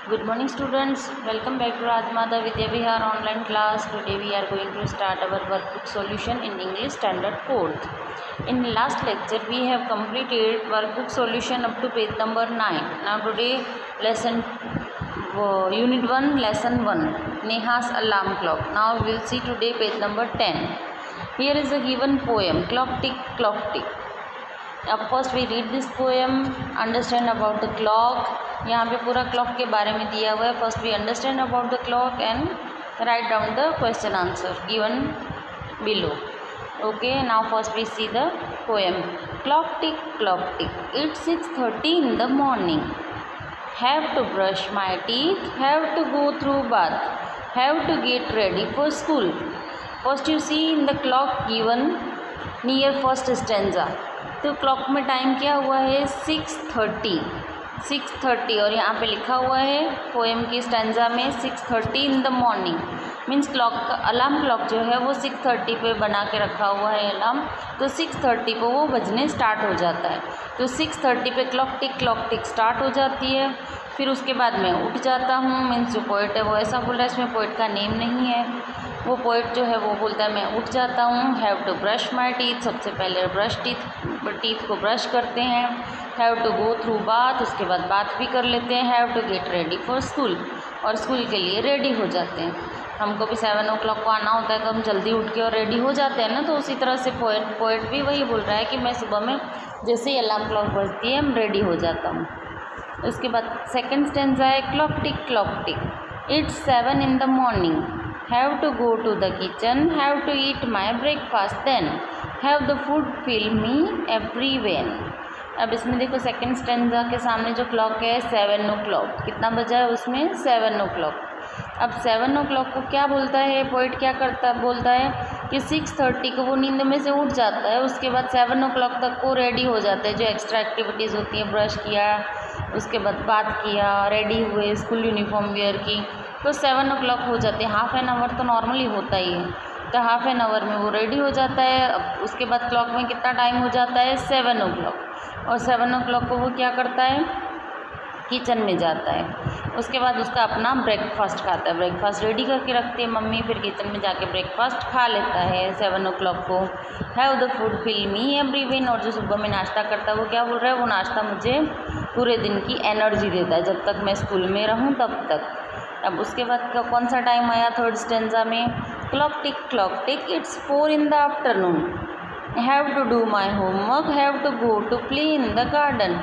Good morning students, welcome back to Rajmata Vidya Vihar online class. Today we are going to start our workbook solution in English standard 4th. In last lecture we have completed workbook solution up to page number 9. Now today lesson unit 1 lesson 1 Neha's alarm clock. Now we will see today page number 10. Here is a given poem clock tick clock tick. अब first we read this poem, understand about the clock. यहाँ पे पूरा clock के बारे में दिया हुआ है। First we understand about the clock and write down the question answer given below. Okay, now first we see the poem. Clock tick it's 6:30 in the morning. Have to brush my teeth, have to go through bath, have to get ready for school. First you see in the clock given near first stanza. तो clock में time क्या हुआ है 6:30 और यहाँ पे लिखा हुआ है पोएम की स्टैंजा में 6:30 in the morning means clock का अलार्म क्लॉक जो है वो 6:30 पे बना के रखा हुआ है अलार्म, तो 6:30 पे वो बजने स्टार्ट हो जाता है। तो 6:30 पे क्लॉक टिक स्टार्ट हो जाती है। फिर उसके बाद मैं उठ जाता हूँ, मीन्स जो पोइट है वो ऐसा बोल रहा है, इसमें पोइट का नेम नहीं है। वो पोइट जो है वो बोलता है मैं उठ जाता हूँ। Have to brush my teeth, सबसे पहले ब्रश टीथ को ब्रश करते हैं। Have to go through bath, उसके बाद बात भी कर लेते हैं। Have to get ready for school, और स्कूल के लिए रेडी हो जाते हैं। हमको भी 7 o'clock को आना होता है तो हम जल्दी उठ के और रेडी हो जाते हैं ना, तो उसी तरह से पोइट भी वही बोल रहा है कि मैं सुबह में जैसे ही अलार्म क्लॉक बजती है मैं रेडी हो जाता हूँ। उसके बाद सेकेंड स्टैंजा है clock tick it's 7 in the morning. Have to go to the kitchen, have to eat my breakfast, then have the food fill me everywhere. अब इसमें देखो सेकेंड स्टैंजा के सामने जो क्लॉक है 7 o'clock, कितना बजा है उसमें 7 o'clock। अब 7 o'clock को क्या बोलता है पोइट, क्या करता बोलता है कि 6:30 को वो नींद में से उठ जाता है। उसके बाद 7 o'clock तक वो रेडी हो जाते हैं, जो एक्स्ट्रा एक्टिविटीज़ होती हैं, ब्रश किया, उसके बाद बात किया, रेडी हुए, स्कूल यूनिफॉर्म वेयर की, तो 7 o'clock हो जाते हैं। हाफ एन आवर तो नॉर्मली होता ही है, तो हाफ एन आवर में वो रेडी हो जाता है। अब उसके बाद क्लॉक में कितना टाइम हो जाता है 7 o'clock, और 7 o'clock को वो क्या करता है किचन में जाता है। उसके बाद उसका अपना ब्रेकफास्ट खाता है, ब्रेकफास्ट रेडी करके रखती है मम्मी, फिर किचन में जाके ब्रेकफास्ट खा लेता है 7 o'clock को। हैव द फूड फिल मी एवरीवेन, और जो सुबह में नाश्ता करता है वो क्या बोल रहा है, वो नाश्ता मुझे पूरे दिन की एनर्जी देता है जब तक मैं स्कूल में रहूँ तब तक। अब उसके बाद कौन सा टाइम आया थर्ड स्टेंजा में, clock tick it's 4 in the afternoon. Have to do my homework, have to go to play in the garden,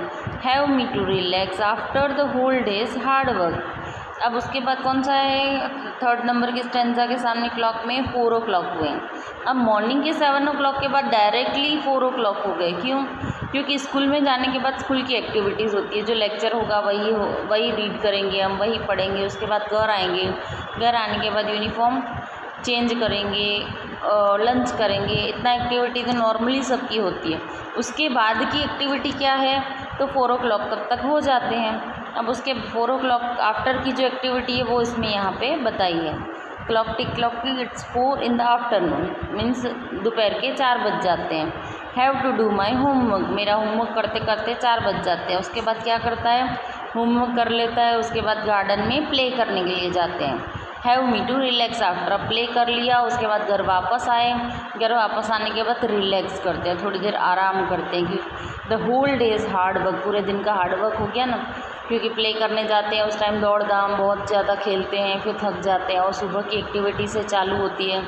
have me to relax after the whole day's hard work. अब उसके बाद कौन सा है third number के stanza के सामने clock में 4 o'clock हुए। अब मॉर्निंग के 7 o'clock के बाद डायरेक्टली 4 o'clock हो गए, क्यों? क्योंकि स्कूल में जाने के बाद स्कूल की एक्टिविटीज़ होती है, जो लेक्चर होगा वही रीड करेंगे हम, वही पढ़ेंगे। उसके बाद घर आएंगे, घर आने के बाद यूनिफॉर्म चेंज करेंगे, लंच करेंगे, इतना एक्टिविटी तो नॉर्मली सबकी होती है। उसके बाद की एक्टिविटी क्या है, तो 4 o'clock तक हो जाते हैं। अब उसके 4 o'clock आफ्टर की जो एक्टिविटी है वो इसमें यहाँ पे बताई है। Clock tick it's 4 in the afternoon means दोपहर के 4 बज जाते हैं। Have to do my homework, मेरा होमवर्क करते करते 4 बज जाते हैं। उसके बाद क्या करता है, होमवर्क कर लेता है। उसके बाद गार्डन में प्ले करने के लिए जाते हैं। Have me to relax after, अब प्ले कर लिया, उसके बाद घर वापस आए, घर वापस आने के बाद रिलैक्स करते हैं, थोड़ी देर आराम करते हैं। कि the whole day's hard work, पूरे दिन का हार्ड वर्क हो गया ना, क्योंकि प्ले करने जाते हैं उस टाइम दौड़ दाम बहुत ज़्यादा खेलते हैं, फिर थक जाते हैं, और सुबह की एक्टिविटी से चालू होती है,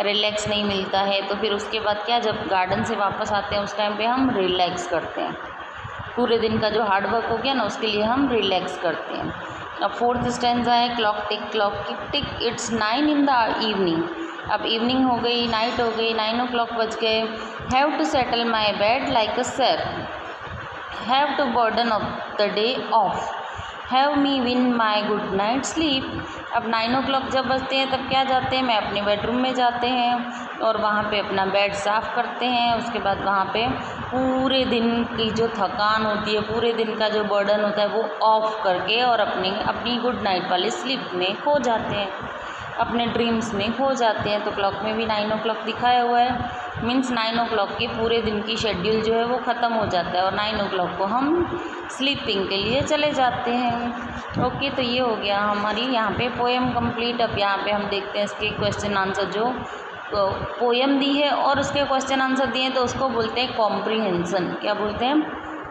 रिलैक्स नहीं मिलता है। तो फिर उसके बाद क्या, जब गार्डन से वापस आते हैं उस टाइम पे हम रिलैक्स करते हैं। पूरे दिन का जो हार्ड वर्क हो गया ना उसके लिए हम रिलैक्स करते हैं। अब फोर्थ स्टेंजा है clock tick it's 9 in the evening. अब इवनिंग हो गई, नाइट हो गई, 9 o'clock बज गए। Have to settle my bed like a sir, have to burden of the day off, have me win my good night sleep. अब 9 o'clock जब बजते हैं तब क्या जाते हैं, मैं अपने बेडरूम में जाते हैं और वहाँ पे अपना बेड साफ़ करते हैं। उसके बाद वहाँ पे पूरे दिन की जो थकान होती है, पूरे दिन का जो बर्डन होता है वो ऑफ करके और अपनी गुड नाइट वाली स्लीप में खो जाते हैं, अपने ड्रीम्स में खो जाते हैं। तो क्लॉक में भी 9 o'clock दिखाया हुआ है। मीन्स 9 o'clock की पूरे दिन की शेड्यूल जो है वो ख़त्म हो जाता है और 9 o'clock को हम स्लीपिंग के लिए चले जाते हैं। ओके, तो ये हो गया हमारी यहाँ पे पोएम कंप्लीट। अब यहाँ पे हम देखते हैं इसके क्वेश्चन आंसर। जो पोएम दी है और उसके क्वेश्चन आंसर दिए हैं तो उसको बोलते हैं कॉम्प्रीहेंसन। क्या बोलते हैं?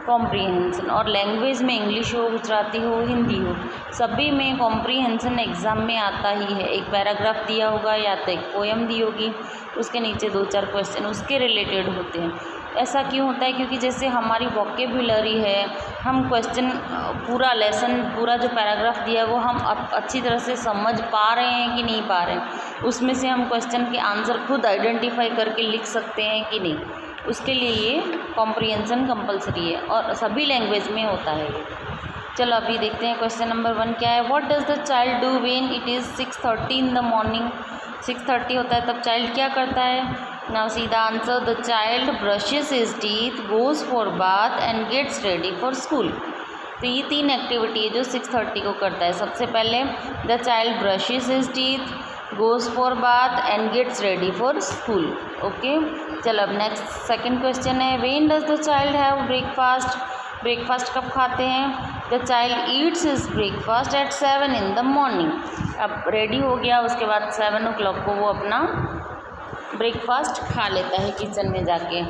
कॉम्प्रीहेंसन। और लैंग्वेज में इंग्लिश हो, गुजराती हो, हिंदी हो, सभी में कॉम्प्रीहेंसन एग्ज़ाम में आता ही है। एक पैराग्राफ दिया होगा या तो एक पोएम दी होगी, उसके नीचे 2-4 क्वेश्चन उसके रिलेटेड होते हैं। ऐसा क्यों होता है? क्योंकि जैसे हमारी वोकेबुलरी है, हम क्वेश्चन पूरा लेसन, पूरा जो पैराग्राफ दिया है वो हम अच्छी तरह से समझ पा रहे हैं कि नहीं पा रहे हैं, उसमें से हम क्वेश्चन के आंसर खुद आइडेंटिफाई करके लिख सकते हैं कि नहीं, उसके लिए ये कॉम्प्रीहेंसन कंपलसरी है और सभी लैंग्वेज में होता है ये। चलो अभी देखते हैं क्वेश्चन नंबर 1 क्या है। What does the child do when it is 6:30 in the morning? 6:30 होता है तब चाइल्ड क्या करता है? Now see the answer. The child brushes his teeth, goes for bath and gets ready for school. तो ये 3 एक्टिविटी है जो 6:30 को करता है। सबसे पहले the child brushes his teeth, goes for bath and gets ready for school. Okay, चलो अब नेक्स्ट सेकंड क्वेश्चन है। When does the child have breakfast? Breakfast कब खाते हैं? The child eats his breakfast at 7 in the morning. अब ready हो गया, उसके बाद 7 o'clock को वो अपना ब्रेकफास्ट खा लेता है किचन में जाके।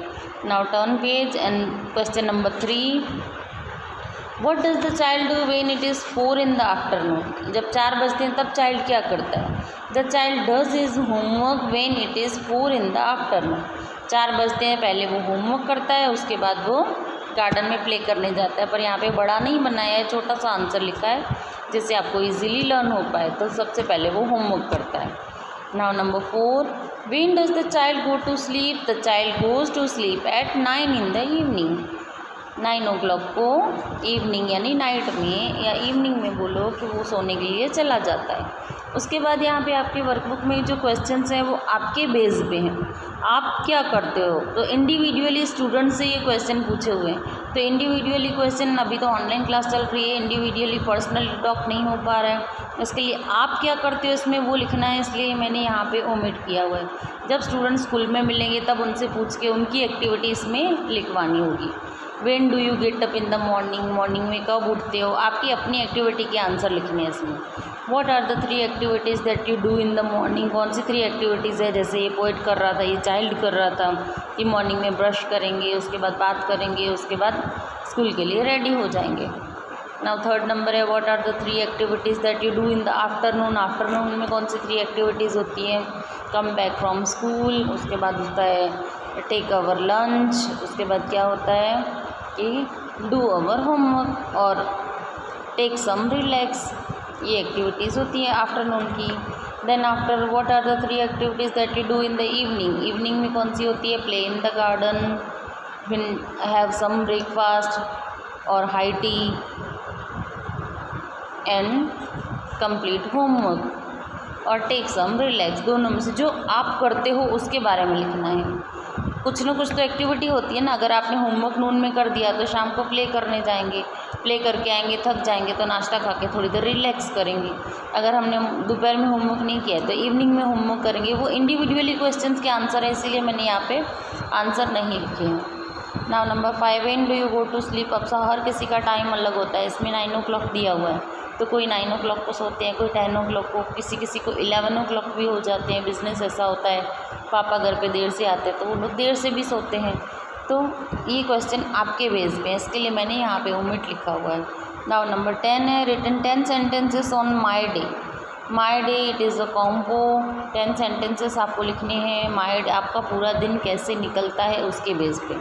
Now turn page and question number 3। What does the child do when it is 4 in the afternoon? जब 4 बजते हैं तब चाइल्ड क्या करता है? The child does his homework when it is 4 in the afternoon. 4 बजते हैं पहले वो होमवर्क करता है, उसके बाद वो गार्डन में प्ले करने जाता है। पर यहाँ पे बड़ा नहीं बनाया है, छोटा सा आंसर लिखा है जिससे आपको इजीली लर्न हो पाए। तो सबसे पहले वो होमवर्क करता है। Now number 4। When does the child go to sleep? The child goes to sleep at 9 in the evening. 9 o'clock को इवनिंग यानी नाइट में या इवनिंग में बोलो कि वो सोने के लिए चला जाता है। उसके बाद यहाँ पे आपके वर्कबुक में जो क्वेश्चंस हैं वो आपके बेस पे हैं, आप क्या करते हो। तो इंडिविजुअली स्टूडेंट से ये क्वेश्चन पूछे हुए हैं, तो इंडिविजुअली क्वेश्चन, अभी तो ऑनलाइन क्लास चल रही है, इंडिविजुअली पर्सनली टॉक नहीं हो पा रहा है, इसके लिए आप क्या करते हो इसमें वो लिखना है, इसलिए मैंने यहाँ पे ओमिट किया हुआ है। जब स्टूडेंट स्कूल में मिलेंगे तब उनसे पूछ के उनकी एक्टिविटी इसमें लिखवानी होगी। When do you get up in the morning? Morning में कब उठते हो? आपकी अपनी एक्टिविटी के आंसर लिखने हैं इसमें। What are the 3 activities that you do in the morning? कौन सी 3 एक्टिविटीज़ है? जैसे ये पोएट कर रहा था, ये चाइल्ड कर रहा था कि मॉर्निंग में ब्रश करेंगे, उसके बाद बात करेंगे, उसके बाद स्कूल के लिए रेडी हो जाएंगे। नाउ थर्ड नंबर है what are the 3 activities that you do in the afternoon? Afternoon में कौन सी 3 एक्टिविटीज़ होती हैं? कम बैक फ्रॉम स्कूल, उसके बाद होता है टेक अवर लंच, उसके बाद क्या होता है कि डू अवर होमवर्क और टेक सम रिलैक्स। ये एक्टिविटीज़ होती है आफ्टरनून की। Then after what are the 3 activities that you do in the evening? Evening में कौन सी होती है? Play in the garden, have some breakfast और high tea and complete homework और टेक सम रिलैक्स। दोनों में से जो आप करते हो उसके बारे में लिखना है। कुछ ना कुछ तो एक्टिविटी होती है ना। अगर आपने होमवर्क नून में कर दिया तो शाम को प्ले करने जाएंगे, प्ले करके आएंगे, थक जाएंगे तो नाश्ता खा के थोड़ी देर रिलैक्स करेंगे। अगर हमने दोपहर में होमवर्क नहीं किया है तो इवनिंग में होमवर्क करेंगे। वो इंडिविजुअली क्वेश्चंस के आंसर है, इसीलिए मैंने यहाँ पे आंसर नहीं लिखे हैं। Now number 5 when do you go to sleep? अब हर किसी का टाइम अलग होता है, इसमें 9 o'clock दिया हुआ है, तो कोई 9 o'clock को सोते हैं, कोई 10 o'clock को, किसी को 11 o'clock भी हो जाते हैं। बिज़नेस ऐसा होता है, पापा घर पे देर से आते हैं तो वो लोग देर से भी सोते हैं। तो ये क्वेश्चन आपके बेस पे है, इसके लिए मैंने यहाँ पे ओमिट लिखा हुआ है। नाउ नंबर 10 है written 10 sentences on my day. My day it is a combo. 10 sentences आपको लिखने हैं। माई डे आपका पूरा दिन कैसे निकलता है उसके बेस पे।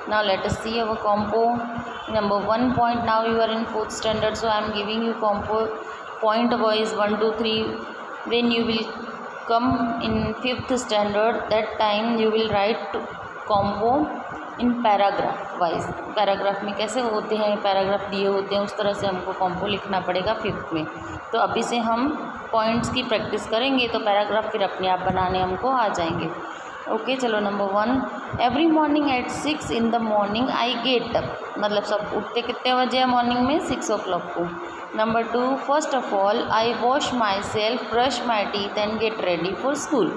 Now let us see our combo. Number 1 point, now you are in 4th standard, so I am giving you compo point wise 1 2 3. When you will come in 5th standard, that time you will write compo in paragraph wise. Paragraph में कैसे होते हैं, paragraph दिए होते हैं, उस तरह से हमको कॉम्पो लिखना पड़ेगा 5th में। तो अभी से हम पॉइंट्स की प्रैक्टिस करेंगे तो पैराग्राफ फिर अपने आप बनाने हमको आ जाएंगे। ओके, चलो number 1 every morning at 6 in the morning I get up. मतलब सब उठते कितने बजे है मॉर्निंग में? 6 o'clock को। Number 2 first of all I wash myself, brush my teeth and get ready for school.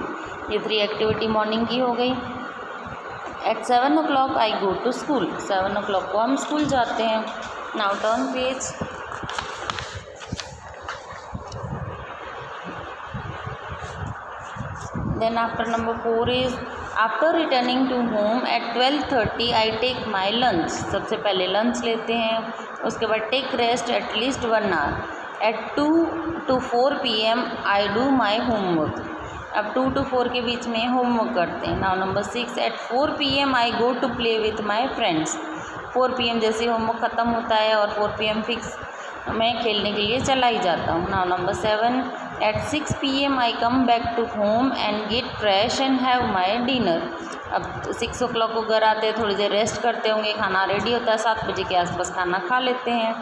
ये 3 एक्टिविटी मॉर्निंग की हो गई। At 7 o'clock I go to school, 7 o'clock को हम स्कूल जाते हैं। Now turn page. Then after number 4 is after returning to home at 12:30 I take my lunch. सबसे पहले लंच लेते हैं, उसके बाद take rest at least 1 hour। At 2 to 4 PM I do my homework. अब 2 to 4 के बीच में होमवर्क करते हैं। Now number 6 at 4 PM I go to play with my friends. 4 PM जैसे होमवर्क ख़त्म होता है और 4 PM फिक्स मैं खेलने के लिए चला ही जाता हूँ। Now number 7 at 6 PM I come back to home and get fresh and have my dinner. अब 6 o'clock को घर आते हैं, थोड़ी देर रेस्ट करते होंगे, खाना रेडी होता है, 7 बजे के आसपास खाना खा लेते हैं।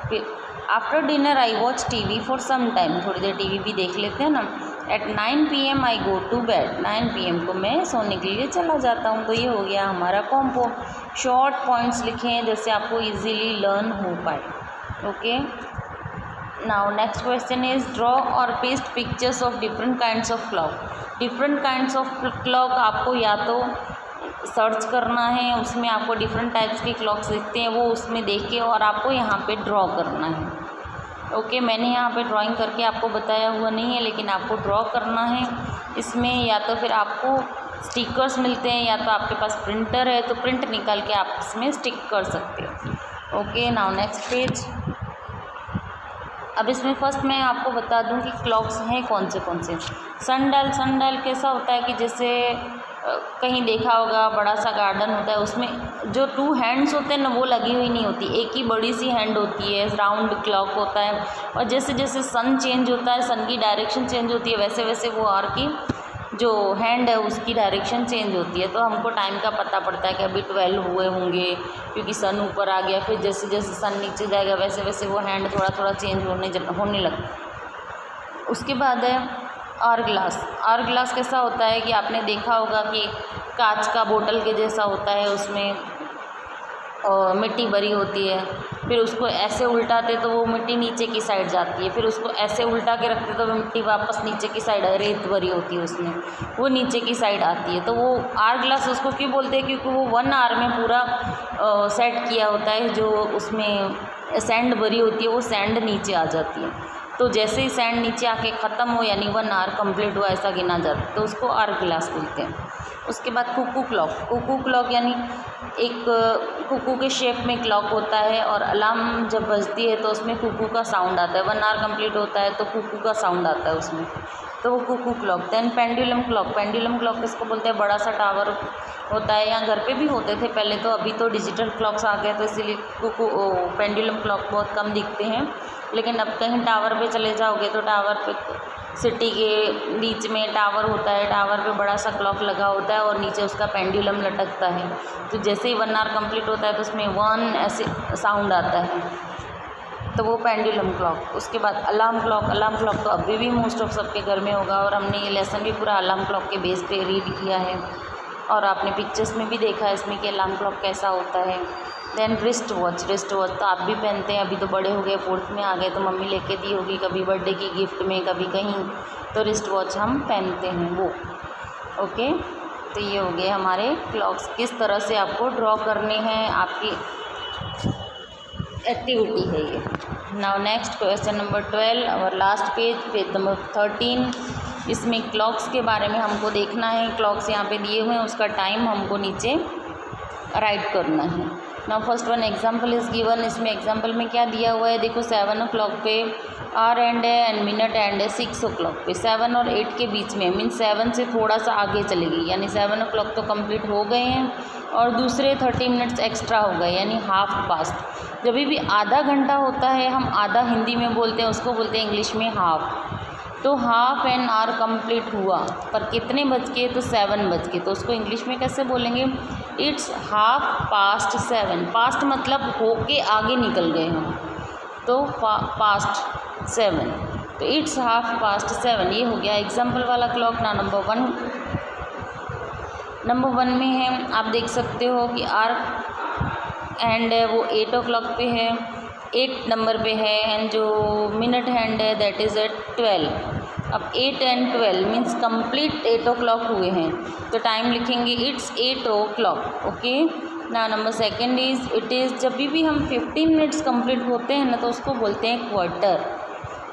फिर after dinner I watch TV for some time, थोड़ी देर TV भी देख लेते हैं ना। At 9 PM I go to bed, 9 PM को मैं सोने के लिए चला जाता हूँ। तो ये हो गया हमारा कॉम्पो। शॉर्ट पॉइंट्स लिखें जैसे आपको इजीली लर्न हो पाए। Okay, now next question is draw और paste pictures of different kinds of clock. Different kinds of clock आपको या तो सर्च करना है, उसमें आपको डिफरेंट टाइप्स के क्लॉक्स दिखते हैं, वो उसमें देख के और आपको यहाँ पे ड्रॉ करना है। ओके, मैंने यहाँ पे ड्राइंग करके आपको बताया हुआ नहीं है, लेकिन आपको ड्रॉ करना है इसमें। या तो फिर आपको स्टिकर्स मिलते हैं, या तो आपके पास प्रिंटर है तो प्रिंट निकाल के आप इसमें स्टिक कर सकते हो। Okay, now next page. अब इसमें फर्स्ट मैं आपको बता दूं कि क्लॉक्स हैं कौन से। सनडायल कैसा होता है कि जैसे कहीं देखा होगा बड़ा सा गार्डन होता है, उसमें जो 2 हैंड्स होते हैं ना वो लगी हुई नहीं होती, एक ही बड़ी सी हैंड होती है, राउंड क्लॉक होता है। और जैसे जैसे सन चेंज होता है, सन की डायरेक्शन चेंज होती है, वैसे वैसे वो आर की जो हैंड है उसकी डायरेक्शन चेंज होती है। तो हमको टाइम का पता पड़ता है कि अभी 12 हुए होंगे क्योंकि सन ऊपर आ गया। फिर जैसे जैसे सन नीचे जाएगा वैसे वैसे वो हैंड थोड़ा थोड़ा चेंज होने लगता। उसके बाद है आवर ग्लास। आवर ग्लास कैसा होता है कि आपने देखा होगा कि कांच का बोतल के जैसा होता है, उसमें मिट्टी भरी होती है, फिर उसको ऐसे उल्टाते तो वो मिट्टी नीचे की साइड जाती है, फिर उसको ऐसे उल्टा के रखते तो वो मिट्टी वापस नीचे की साइड, रेत भरी होती है उसमें, वो नीचे की साइड आती है। तो वो आवर ग्लास उसको क्यों बोलते हैं, क्योंकि वो 1 hour में पूरा सेट किया होता है, जो उसमें सैंड भरी होती है वो सैंड नीचे आ जाती है। तो जैसे ही सैंड नीचे आके ख़त्म हो यानी 1 hour कंप्लीट हुआ ऐसा गिना जाता है, तो उसको आवर ग्लास बोलते हैं। उसके बाद कुकू क्लॉक। कुकू क्लॉक यानी एक कुकू के शेप में क्लॉक होता है और अलार्म जब बजती है तो उसमें कुकू का साउंड आता है। 1 hour कंप्लीट होता है तो कुकू का साउंड आता है उसमें, तो वो cuckoo clock. Then pendulum clock. Pendulum clock किसको बोलते हैं, बड़ा सा टावर होता है, यहाँ घर पे भी होते थे पहले तो, अभी तो डिजिटल क्लॉक्स आ गए तो इसीलिए पेंडुलम क्लॉक बहुत कम दिखते हैं। लेकिन अब कहीं टावर पे चले जाओगे तो टावर पे, सिटी के बीच में टावर होता है, टावर पे बड़ा सा क्लॉक लगा होता है और नीचे उसका पेंडुलम लटकता है। तो जैसे ही 1 hour कंप्लीट होता है तो उसमें 1 ऐसे साउंड आता है, तो वो पेंडुलम क्लॉक। उसके बाद अलार्म क्लॉक। अलार्म क्लॉक तो अभी भी मोस्ट ऑफ सबके घर में होगा और हमने ये लेसन भी पूरा अलार्म क्लॉक के बेस पे रीड किया है और आपने पिक्चर्स में भी देखा है इसमें कि अलार्म क्लॉक कैसा होता है। Then wrist watch. Wrist watch तो आप भी पहनते हैं, अभी तो बड़े हो गए, 4th में आ गए तो मम्मी लेके दी होगी कभी बर्थडे की गिफ्ट में, कभी कहीं, तो रिस्ट वॉच हम पहनते हैं वो। ओके, तो ये हो गए हमारे क्लॉक्स, किस तरह से आपको ड्रॉ करने हैं, आपकी एक्टिविटी है ये। नाउ नेक्स्ट क्वेश्चन नंबर 12 और लास्ट पेज नंबर 13। इसमें क्लॉक्स के बारे में हमको देखना है। क्लॉक्स यहाँ पे दिए हुए हैं, उसका टाइम हमको नीचे राइट करना है। Now first one example is given. इसमें एग्जाम्पल में क्या दिया हुआ है, देखो 7 o'clock पे आवर एंड है एंड मिनट एंड है 6 o'clock पे। 7 और 8 के बीच में, मीन 7 से थोड़ा सा आगे चलेगी, यानी 7 o'clock तो कंप्लीट हो गए हैं और दूसरे 30 मिनट्स एक्स्ट्रा हो गए, यानी हाफ पास्ट। जब भी आधा घंटा होता है, हम आधा हिंदी में बोलते हैं, उसको बोलते हैं इंग्लिश में हाफ। तो हाफ एन आवर कंप्लीट हुआ, पर कितने बज के, तो 7 बज के, तो उसको इंग्लिश में कैसे बोलेंगे, इट्स हाफ पास्ट 7। पास्ट मतलब हो के आगे निकल गए हम, तो पास्ट 7, तो इट्स हाफ पास्ट 7। ये हो गया एग्जाम्पल वाला क्लॉक। ना नंबर 1 में है, आप देख सकते हो कि आर हैंड है वो 8 o'clock पे है, 8 नंबर पे है, एंड जो मिनट हैंड है दैट इज़ एट 12। अब 8 एंड 12 मीन्स कंप्लीट 8 o'clock हुए हैं, तो टाइम लिखेंगे इट्स 8 o'clock। ओके, ना number second is it is. जब भी हम 15 मिनट्स कंप्लीट होते हैं ना तो उसको बोलते हैं क्वार्टर।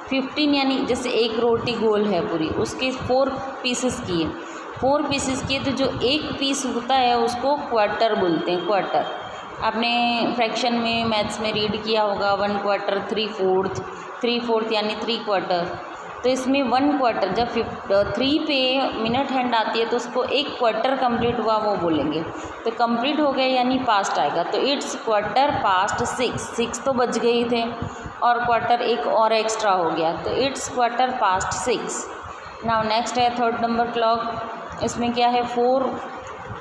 15 यानी जैसे एक रोटी गोल है पूरी, उसके 4 पीसेस किए, 4 पीसेस किए, तो जो एक पीस होता है उसको क्वार्टर बोलते हैं, क्वार्टर। आपने फ्रैक्शन में मैथ्स में रीड किया होगा 1 क्वार्टर 3/4, 3/4 यानी 3 क्वार्टर। तो इसमें 1 क्वार्टर जब 3 पे मिनट हैंड आती है तो उसको एक क्वार्टर कंप्लीट हुआ वो बोलेंगे। तो कंप्लीट हो गया यानी पास्ट आएगा, तो इट्स क्वार्टर पास्ट 6 तो बज गए थे और क्वार्टर एक और एक्स्ट्रा हो गया, तो it's quarter past 6। Now next है थर्ड नंबर क्लॉक। इसमें क्या है 4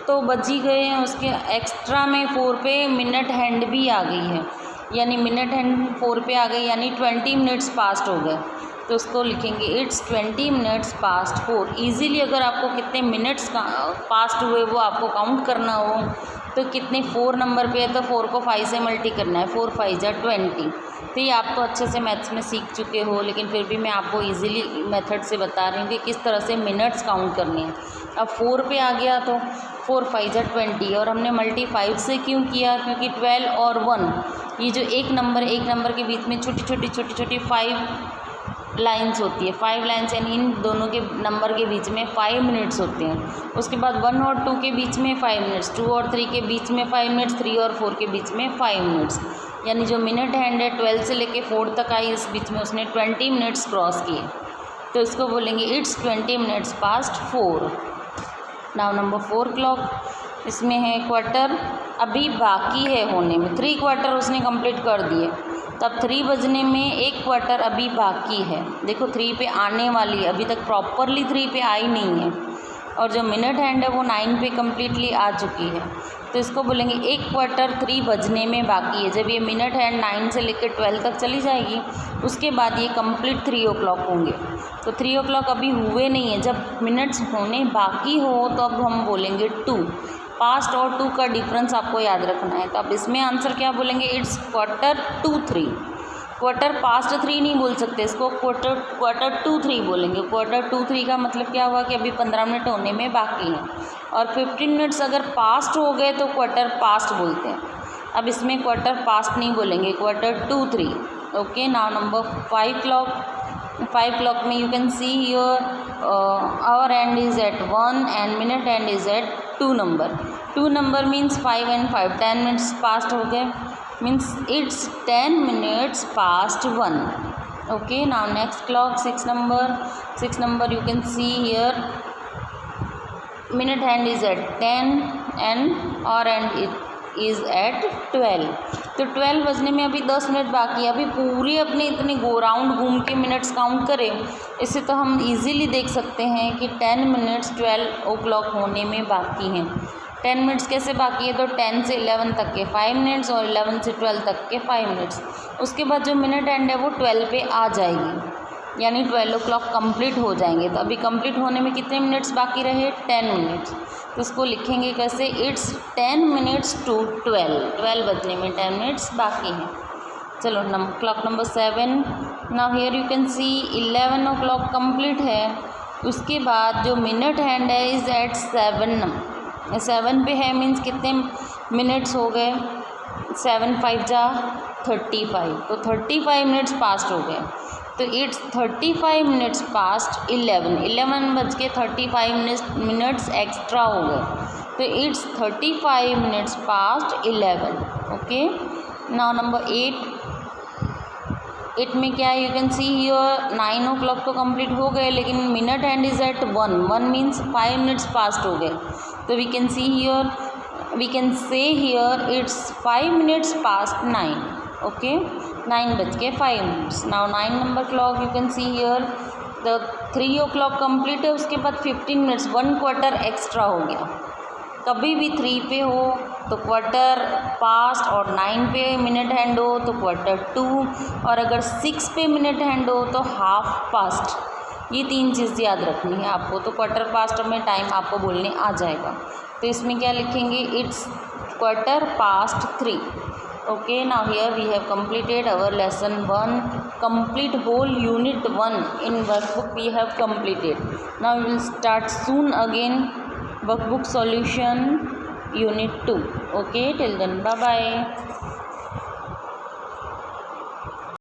तो बज ही गए हैं, उसके एक्स्ट्रा में 4 पे मिनट हैंड भी आ गई है, यानी मिनट हैंड 4 पे आ गई यानी 20 मिनट्स पास्ट हो गए, तो उसको लिखेंगे इट्स 20 मिनट्स पास्ट 4। ईजीली अगर आपको कितने मिनट्स पास्ट हुए वो आपको काउंट करना हो तो कितने 4 नंबर पे है तो 4 को 5 से मल्टी करना है, 4 5 जा 20। तो ये आप तो अच्छे से मैथ्स में सीख चुके हो, लेकिन फिर भी मैं आपको इजीली मेथड से बता रही हूँ कि किस तरह से मिनट्स काउंट करने हैं। अब 4 पे आ गया तो 4 5 जा 20, और हमने मल्टी 5 से क्यों किया, क्योंकि 12 और 1 ये जो एक नंबर के बीच में छोटी छोटी 5 लाइन्स होती है, 5 लाइन्स यानी इन दोनों के नंबर के बीच में 5 मिनट्स होते हैं। उसके बाद 1 और 2 के बीच में 5 मिनट्स, 2 और 3 के बीच में 5 मिनट्स, 3 और 4 के बीच में 5 मिनट्स, यानी जो मिनट हैंड है 12 से लेके 4 तक आई, इस बीच में उसने 20 मिनट्स क्रॉस किए, तो इसको बोलेंगे it's 20 minutes past 4। Now number 4 clock. इसमें है क्वार्टर अभी बाकी है होने में, 3 क्वार्टर उसने कंप्लीट कर दिए, तब 3 बजने में 1 क्वार्टर अभी बाकी है। देखो 3 पे आने वाली है, अभी तक प्रॉपरली 3 पे आई नहीं है, और जो मिनट हैंड है वो 9 पे कम्प्लीटली आ चुकी है, तो इसको बोलेंगे 1 क्वार्टर 3 बजने में बाकी है। जब ये मिनट हैंड 9 से लेकर 12 तक चली जाएगी उसके बाद ये कंप्लीट 3 o'clock होंगे, तो 3 o'clock अभी हुए नहीं है। जब मिनट्स होने बाकी हो तो अब हम बोलेंगे 2। पास्ट और 2 का डिफरेंस आपको याद रखना है, तो अब इसमें आंसर क्या बोलेंगे, इट्स क्वार्टर 2 3। क्वार्टर पास्ट 3 नहीं बोल सकते, इसको क्वार्टर 2 3 बोलेंगे। क्वार्टर 2 3 का मतलब क्या हुआ कि अभी 15 मिनट होने में बाकी हैं, और 15 मिनट्स अगर पास्ट हो गए तो क्वार्टर पास्ट बोलते हैं। अब इसमें क्वार्टर पास्ट नहीं बोलेंगे, quarter 2 3। Okay, now number 5 clock. 5 clock में you can see here hour hand is at 1 and minute hand is at 2 number. 2 number means 5 and 5, 10 minutes past हो गए, means it's 10 minutes past 1. Okay, now next clock 6 number you can see here minute hand is at 10 and hour hand it is at 12। तो 12 बजने में अभी 10 minute बाकी है, अभी पूरे अपने इतने राउंड घूम के मिनट्स काउंट करें, इससे तो हम इजीली देख सकते हैं कि 10 मिनट्स 12 o'clock होने में बाकी हैं। 10 मिनट्स कैसे बाकी है, तो 10 से 11 तक के 5 मिनट्स और 11 से 12 तक के 5 मिनट्स। उसके बाद जो मिनट एंड है वो 12 पे आ जाएगी, यानी 12 o'clock कंप्लीट हो जाएंगे। तो अभी कंप्लीट होने में कितने मिनट्स बाकी रहे, 10 मिनट्स। तो इसको लिखेंगे कैसे, इट्स 10 मिनट्स टू 12 बजने में 10 मिनट्स बाकी हैं। चलो clock number 7। Now here you can C 11 o'clock complete है, उसके बाद जो मिनट हैंड है इज़ एट 7 पे है, मीन्स कितने मिनट्स हो गए, 7 5 जा 35, तो 35 मिनट्स पास्ट हो गए, तो इट्स 35 मिनट्स पास्ट 11 बज के 35 मिनट्स एक्स्ट्रा हो गए, तो it's 35 minutes past 11। Okay, now number 8 में क्या है, you can see here 9 o'clock तो कंप्लीट हो गए, लेकिन minute hand is at 1 means 5 minutes past हो गए, तो we can say here it's 5 minutes past 9। Okay, 9 बज के 5 minutes. Now 9 number clock you can see here the 3 o'clock complete है, उसके बाद 15 मिनट्स 1 क्वार्टर एक्स्ट्रा हो गया। कभी भी 3 पे हो तो क्वार्टर पास्ट, और 9 पे मिनट हैंड हो तो क्वार्टर 2, और अगर 6 पे मिनट हैंड हो तो हाफ पास्ट। ये 3 चीज़ याद रखनी है आपको, तो क्वार्टर पास्ट में टाइम आपको बोलने आ जाएगा। तो इसमें क्या लिखेंगे, it's quarter past 3। Okay, now here we have completed our lesson 1, complete whole unit 1 in workbook we have completed. Now we will start soon again workbook solution unit 2. Okay, till then bye bye.